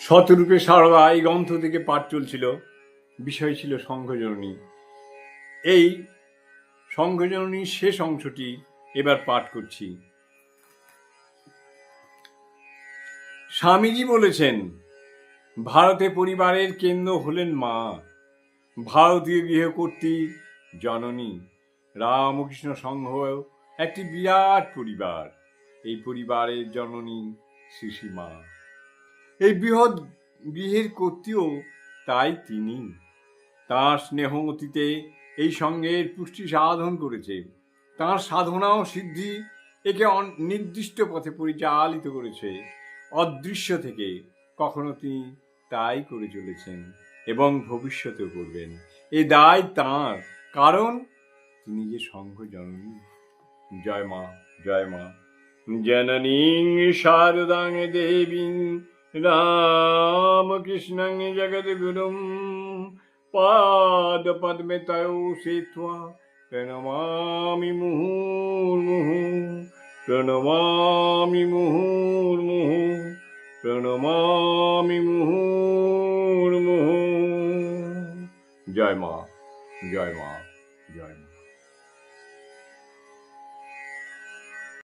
শতরূপে সারদা এই গ্রন্থ থেকে পাঠ চলছিল। বিষয় ছিল সংঘজননী। এই সংঘজননীর শেষ অংশটি এবার পাঠ করছি। স্বামীজি বলেছেন, ভারতে পরিবারের কেন্দ্র হলেন মা, ভারতীয় গৃহকর্ত্রী জননী। রামকৃষ্ণ সংঘ একটি বিরাট পরিবার। এই পরিবারের জননী শ্রীশ্রীমা। এই বৃহৎ গৃহের কর্ত্রীও তাই তিনি। তাঁর স্নেহ অতীতে এই সঙ্গের পুষ্টি সাধন করেছে। তাঁর সাধনা ও সিদ্ধি একে নির্দিষ্ট পথে পরিচালিত করেছে। অদৃশ্য থেকে কখনো তিনি তাই করে চলেছেন এবং ভবিষ্যতেও করবেন। এ দায় তাঁর, কারণ তিনি যে সংঘ জননী। জয় মা, জয় মা। জননীং শারদাং দেবীং রামকৃষ্ণং জগদ্গুরুং পাদ পদ্মে তয়ো সেত্বা প্রণমামি মুহুর্মুহু, প্রণমামি মুহুর্মুহু, প্রণমামি মুহুর্মুহু। জয় মা, জয় মা, জয় মা।